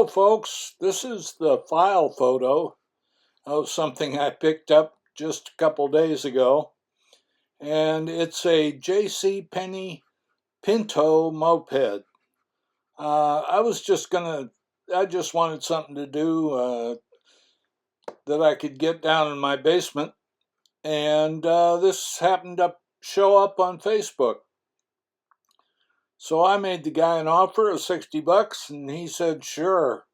Hello folks, this is the file photo of something I picked up just a couple days ago, and it's a J.C. Penney Pinto moped. I just wanted something to do that I could get down in my basement, and this happened to show up on Facebook. So I made the guy an offer of $60 and he said sure,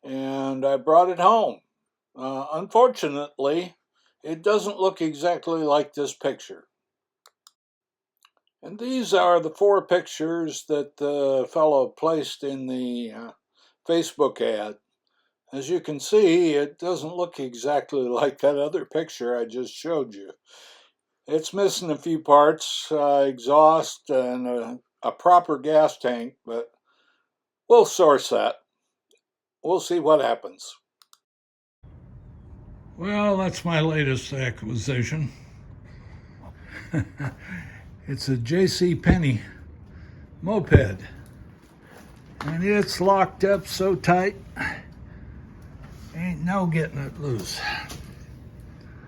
and I brought it home. Unfortunately, it doesn't look exactly like this picture. And these are the 4 pictures that the fellow placed in the Facebook ad. As you can see, it doesn't look exactly like that other picture I just showed you. It's missing a few parts, exhaust and a proper gas tank, but we'll source that. We'll see what happens. Well, that's my latest acquisition. It's a J.C. Penney moped, and it's locked up so tight, ain't no getting it loose.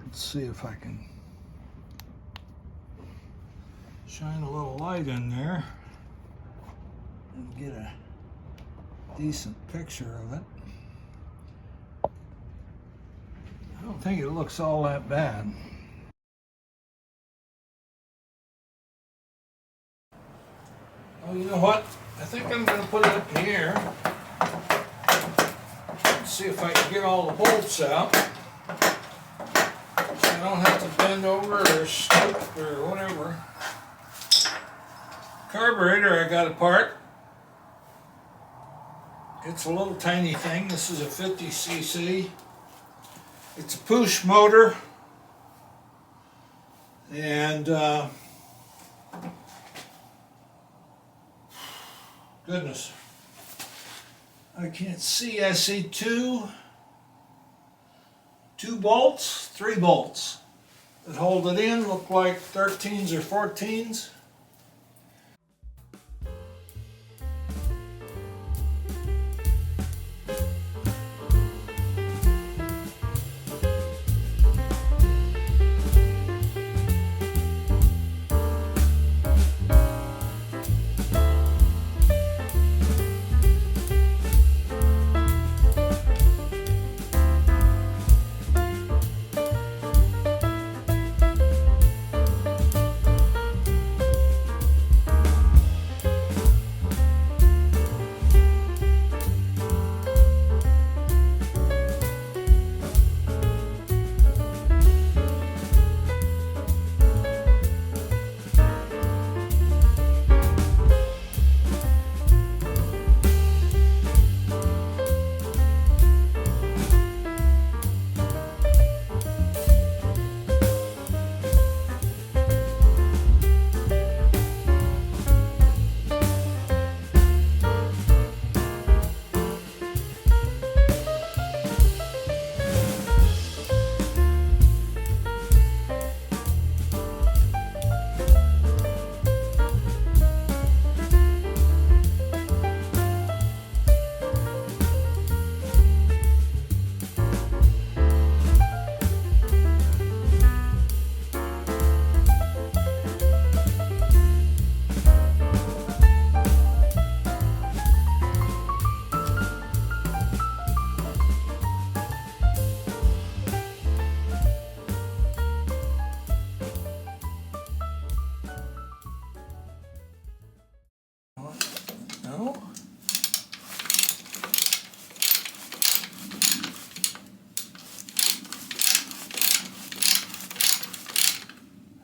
Let's see if I can shine a little light in there and get a decent picture of it. I don't think it looks all that bad. Oh, you know what? I think I'm going to put it up in the air. Let's see if I can get all the bolts out. So I don't have to bend over or stoop or whatever. Carburetor I got apart. It's a little tiny thing. This is a 50cc. It's a Puch motor. And goodness, I can't see. I see two bolts, 3 bolts that hold it in. Look like 13s or 14s. No.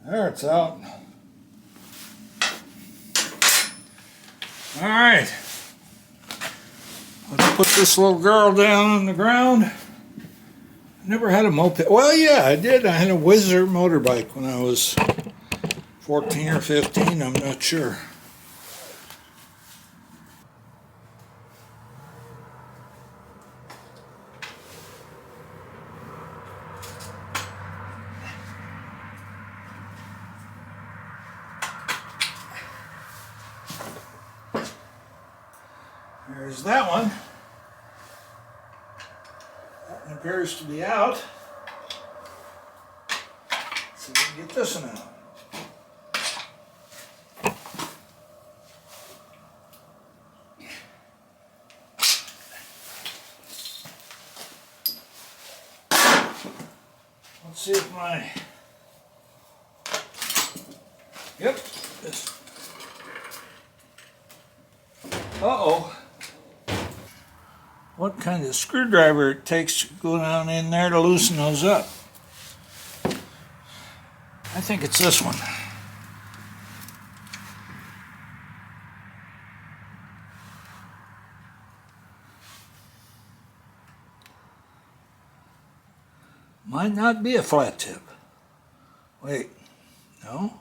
There, it's out. All right. Let's put this little girl down on the ground. I never had a moped. Well, yeah, I did. I had a Whizzer motorbike when I was 14 or 15. I'm not sure. There's that one. appears to be out. So we can get this one out. Let's see if my, yep, this, uh-oh. What kind of screwdriver it takes to go down in there to loosen those up? I think it's this one. Might not be a flat tip. Wait, no?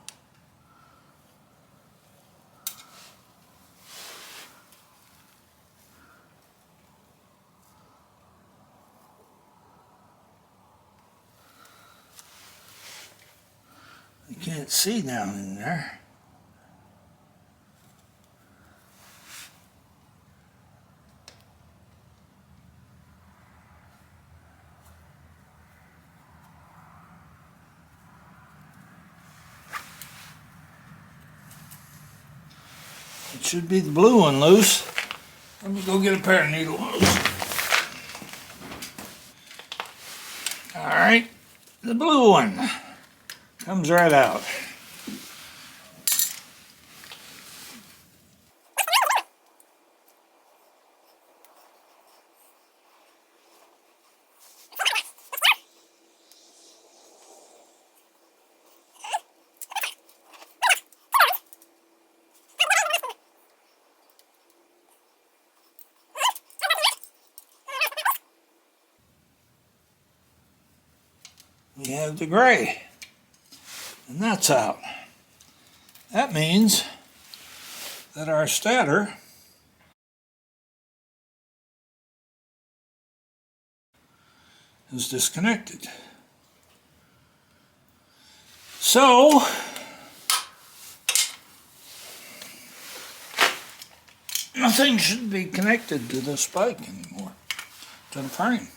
You can't see down in there. It should be the blue one loose. Let me go get a pair of needles. All right, the blue one comes right out. We have the gray, and that's out. That means that our stator is disconnected. So, nothing should be connected to the spike anymore, to the frame.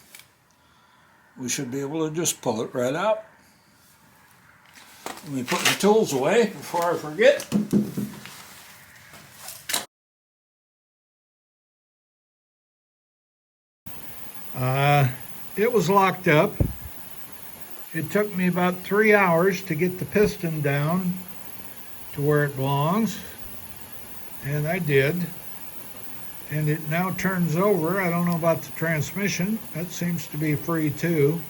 We should be able to just pull it right out. Let me put the tools away before I forget. It was locked up. It took me about 3 hours to get the piston down to where it belongs, and I did. And it now turns over. I don't know about the transmission. That seems to be free too.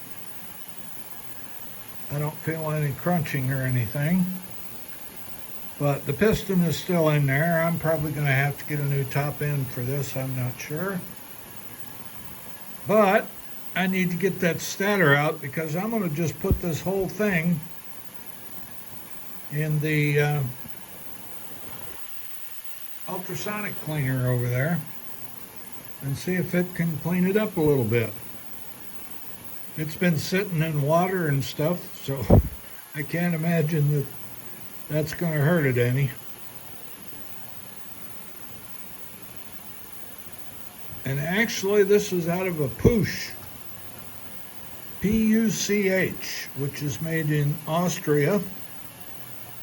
I don't feel any crunching or anything. But the piston is still in there. I'm probably going to have to get a new top end for this. I'm not sure. But I need to get that stator out because I'm going to just put this whole thing in the ultrasonic cleaner over there and see if it can clean it up a little bit. It's been sitting in water and stuff, so I can't imagine that that's going to hurt it any. And actually this is out of a Puch, P-U-C-H, which is made in Austria.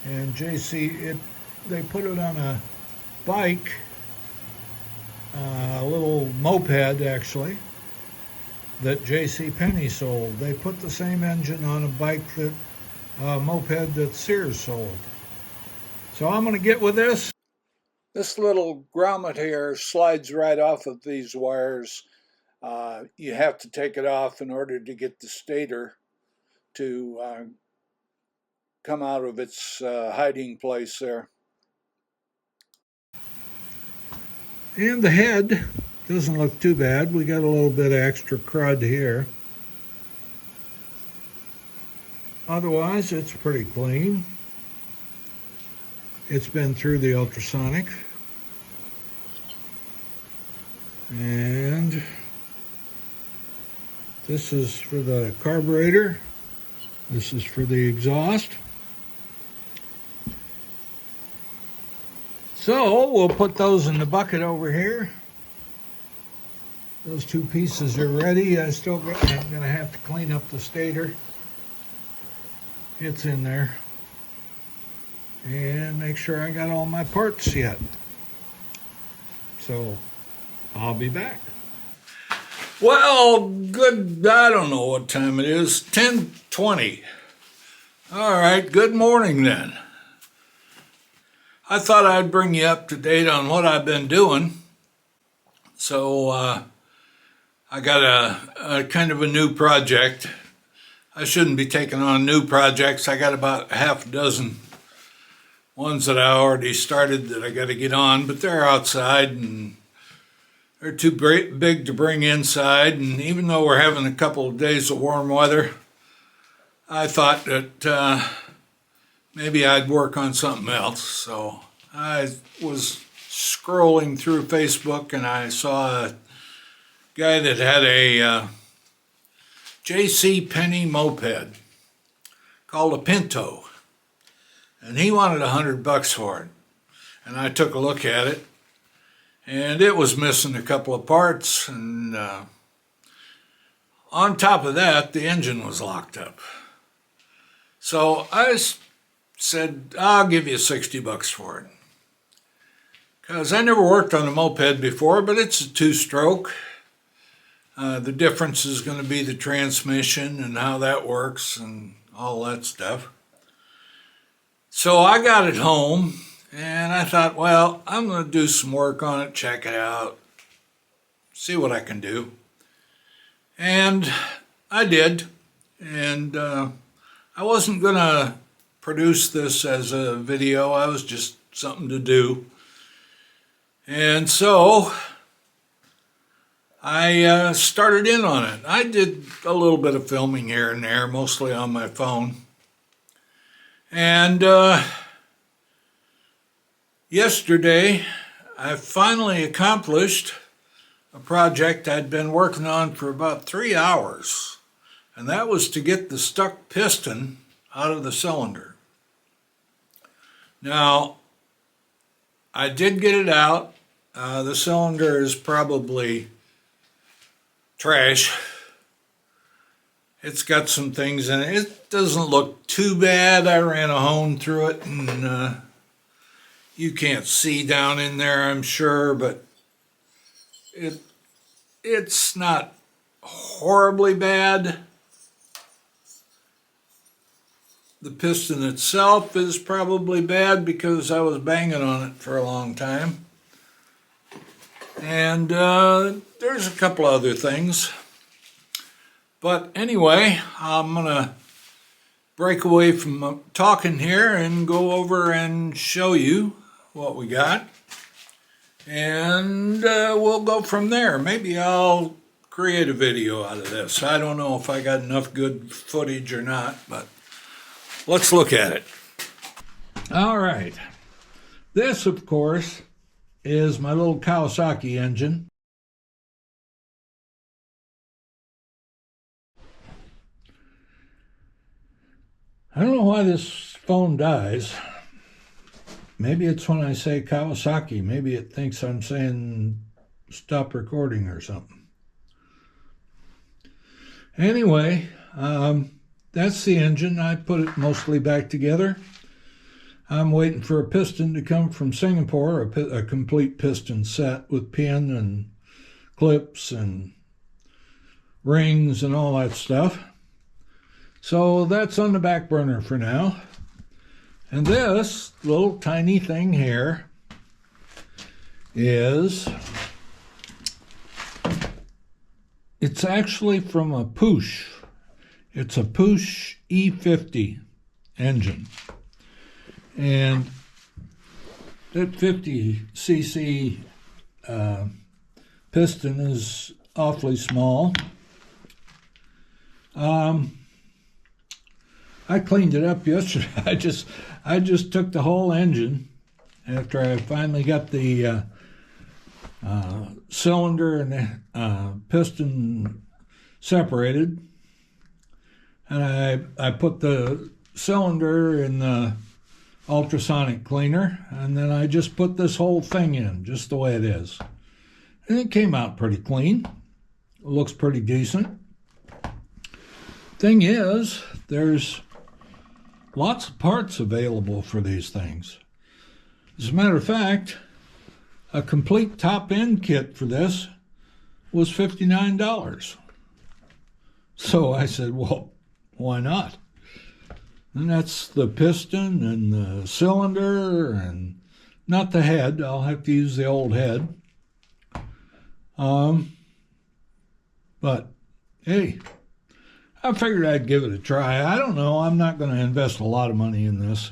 And JC, they put it on a bike, a little moped actually, that JC sold. They put the same engine on a bike that moped that Sears sold. So I'm going to get with this. This little grommet here slides right off of these wires. You have to take it off in order to get the stator to come out of its hiding place there. And the head doesn't look too bad. We got a little bit of extra crud here. Otherwise, it's pretty clean. It's been through the ultrasonic. And this is for the carburetor. This is for the exhaust. So we'll put those in the bucket over here. Those two pieces are ready. I'm gonna have to clean up the stator. It's in there. And make sure I got all my parts yet. So I'll be back. Well, I don't know what time it is, 10:20. All right, good morning then. I thought I'd bring you up to date on what I've been doing. So I got a kind of a new project. I shouldn't be taking on new projects. I got about half a dozen ones that I already started that I got to get on, but they're outside and they're too big to bring inside. And even though we're having a couple of days of warm weather, I thought that maybe I'd work on something else. So I was scrolling through Facebook and I saw a guy that had a J.C. Penney moped called a Pinto, and he wanted $100 for it. And I took a look at it, and it was missing a couple of parts, and on top of that, the engine was locked up. So I said, I'll give you $60 for it. Because I never worked on a moped before, but it's a two-stroke. The difference is going to be the transmission and how that works and all that stuff. So I got it home, and I thought, well, I'm going to do some work on it, check it out, see what I can do. And I did. And I wasn't going to produce this as a video. I was just something to do. And so I started in on it. I did a little bit of filming here and there, mostly on my phone. And yesterday, I finally accomplished a project I'd been working on for about 3 hours. And that was to get the stuck piston out of the cylinder. Now, I did get it out. The cylinder is probably trash. It's got some things in it. It doesn't look too bad. I ran a hone through it, and you can't see down in there, I'm sure, but it's not horribly bad. The piston itself is probably bad because I was banging on it for a long time. And there's a couple other things. But anyway, I'm going to break away from talking here and go over and show you what we got. And we'll go from there. Maybe I'll create a video out of this. I don't know if I got enough good footage or not, but let's look at it. All right. This, of course, is my little Kawasaki engine. I don't know why this phone dies. Maybe it's when I say Kawasaki. Maybe it thinks I'm saying stop recording or something. Anyway, that's the engine. I put it mostly back together. I'm waiting for a piston to come from Singapore, a complete piston set with pin and clips and rings and all that stuff. So that's on the back burner for now. And this little tiny thing here it's actually from a Puch. It's a Puch E50 engine. And that 50cc piston is awfully small. I cleaned it up yesterday. I just took the whole engine after I finally got the cylinder and the piston separated, and I put the cylinder in the ultrasonic cleaner, and then I just put this whole thing in just the way it is, and it came out pretty clean. looks pretty decent. Thing is, there's lots of parts available for these things. As a matter of fact, a complete top-end kit for this was $59. So I said, well, why not? And that's the piston and the cylinder and not the head. I'll have to use the old head. But, hey, I figured I'd give it a try. I don't know. I'm not going to invest a lot of money in this.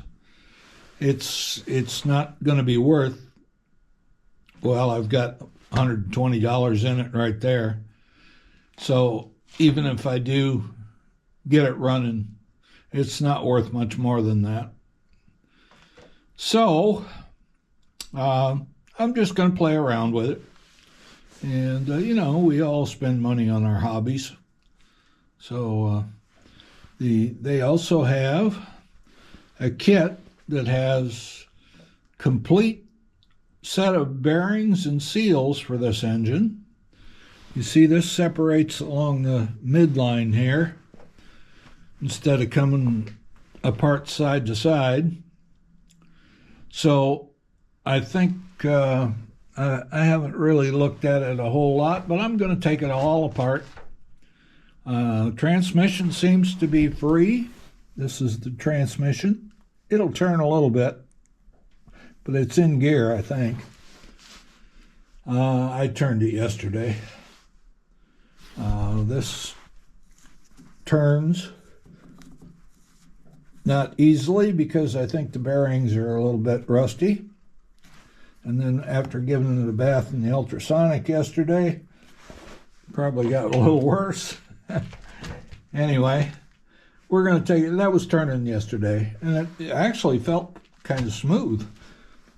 It's not going to be worth, well, I've got $120 in it right there. So even if I do get it running, it's not worth much more than that. So I'm just going to play around with it. And, we all spend money on our hobbies. So they also have a kit that has complete set of bearings and seals for this engine. You see this separates along the midline here instead of coming apart side to side. So I think I haven't really looked at it a whole lot, but I'm going to take it all apart. Transmission seems to be free. This is the transmission. It'll turn a little bit, but it's in gear, I think. I turned it yesterday. This turns not easily because I think the bearings are a little bit rusty. And then after giving it a bath in the ultrasonic yesterday, probably got a little worse. Anyway, we're going to take it. That was turning yesterday, and it actually felt kind of smooth.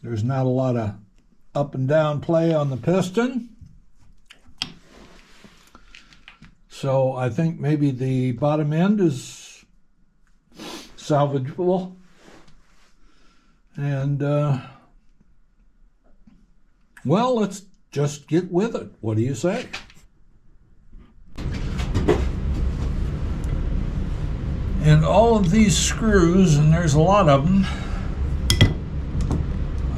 There's not a lot of up and down play on the piston. So I think maybe the bottom end is salvageable. And, well, let's just get with it. What do you say? And all of these screws, and there's a lot of them,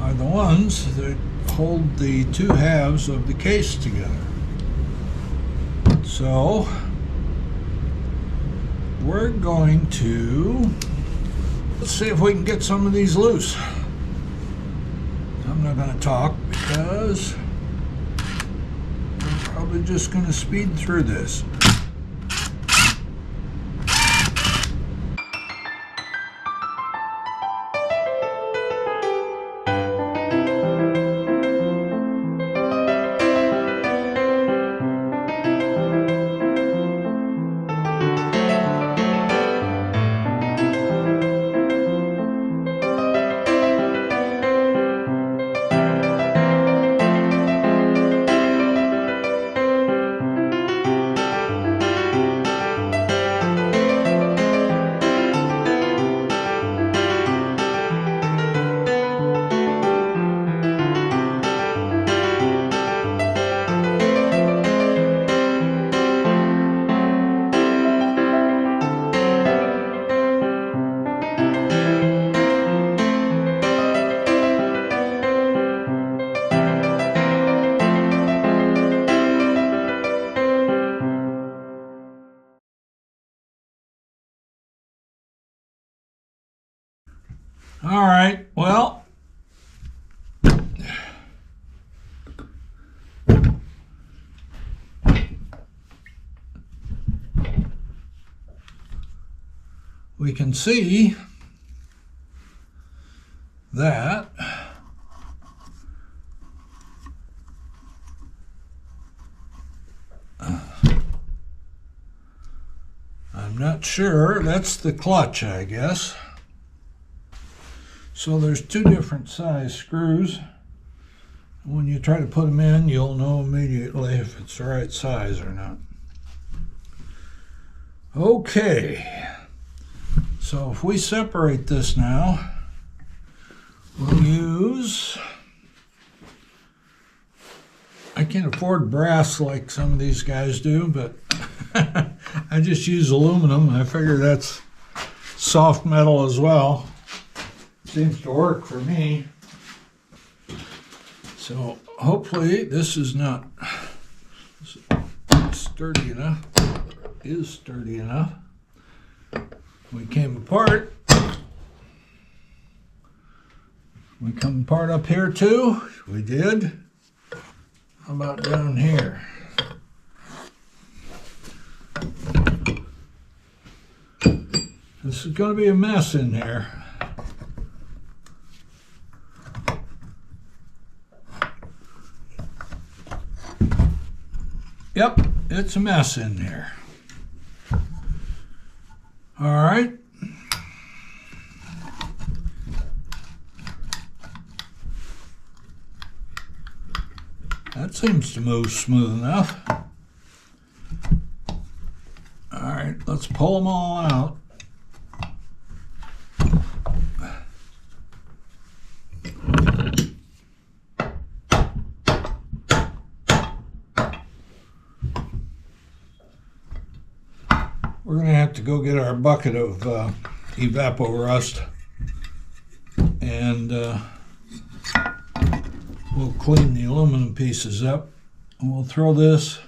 are the ones that hold the two halves of the case together. So we're going to, let's see if we can get some of these loose. I'm not going to talk because I'm probably just going to speed through this. All right, well, we can see that I'm not sure, that's the clutch, I guess. So there's two different size screws. When you try to put them in, you'll know immediately if it's the right size or not. Okay, so if we separate this now, we'll use, I I can't afford brass like some of these guys do, but I just use aluminum. I figure that's soft metal as well. Seems to work for me. So hopefully this is not sturdy enough. Is sturdy enough. We came apart. We come apart up here too. We did. How about down here? This is going to be a mess in here. Yep, it's a mess in there. All right. That seems to move smooth enough. All right, let's pull them all out. We're going to have to go get our bucket of evapo-rust, and we'll clean the aluminum pieces up, and we'll throw this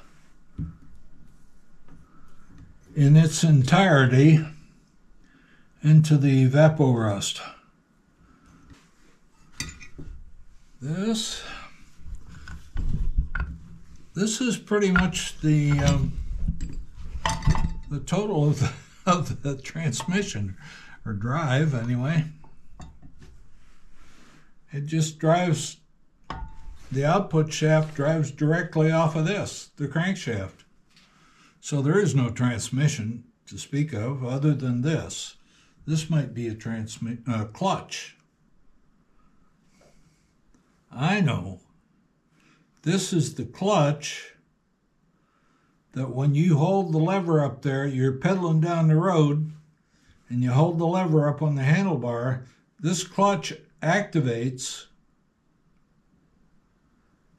in its entirety into the evapo-rust. This is pretty much the total of the transmission, or drive anyway. It just drives, the output shaft drives directly off of this, the crankshaft. So there is no transmission to speak of other than this. This might be a clutch. I know. This is the clutch that when you hold the lever up there, you're pedaling down the road, and you hold the lever up on the handlebar, this clutch activates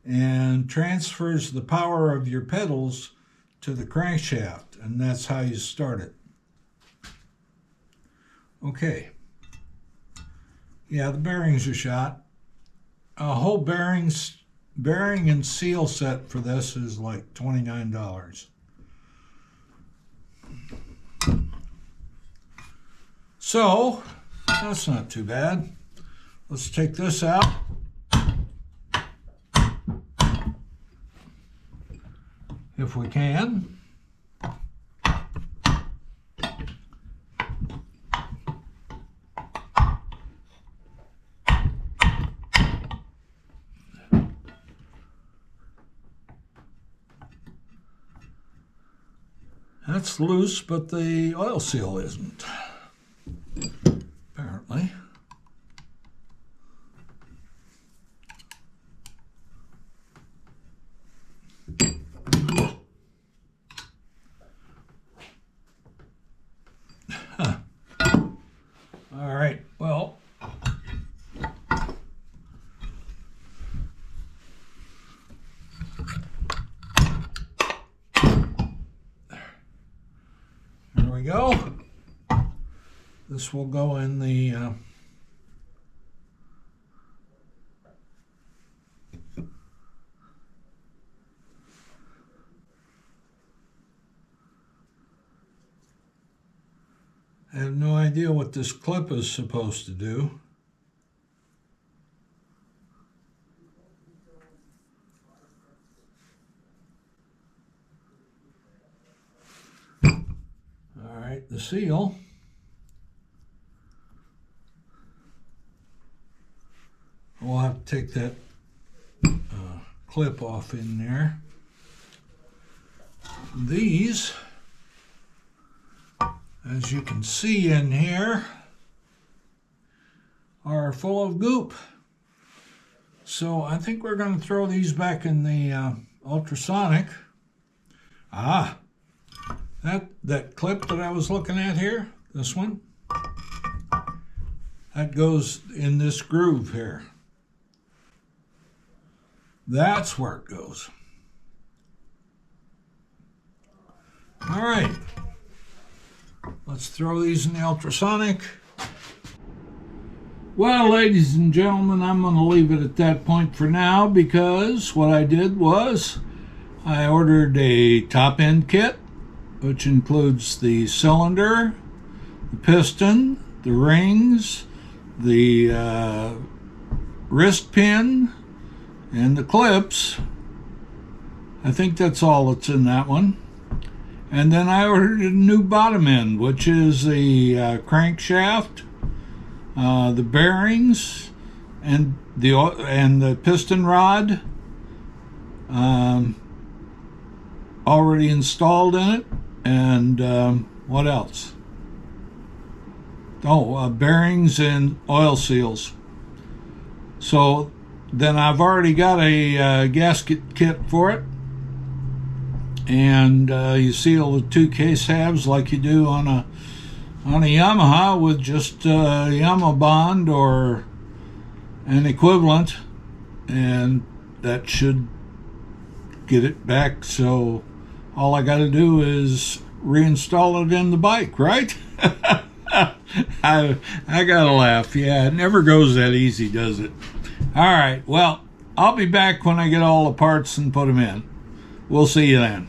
and transfers the power of your pedals to the crankshaft, and that's how you start it. Okay. Yeah, the bearings are shot. A whole bearing and seal set for this is like $29. So, that's not too bad. Let's take this out. If we can. That's loose, but the oil seal isn't, apparently. Huh. All right, well, there we go. This will go in the I have no idea what this clip is supposed to do. All right, the seal. We'll have to take that clip off in there. These, as you can see in here, are full of goop. So I think we're going to throw these back in the ultrasonic. Ah, that clip that I was looking at here, this one, that goes in this groove here. That's where it goes. All right, let's throw these in the ultrasonic. Well, ladies and gentlemen, I'm going to leave it at that point for now, because what I did was I ordered a top-end kit, which includes the cylinder, the piston, the rings, the wrist pin, and the clips. I think that's all that's in that one. And then I ordered a new bottom end, which is the crankshaft, the bearings, and the piston rod already installed in it. And what else? Oh, bearings and oil seals. So then I've already got a gasket kit for it. And you seal the two case halves like you do on a Yamaha with just Yamaha Bond or an equivalent, and that should get it back. So all I got to do is reinstall it in the bike, right? I gotta laugh. Yeah, it never goes that easy, does it? All right, well, I'll be back when I get all the parts and put them in. We'll see you then.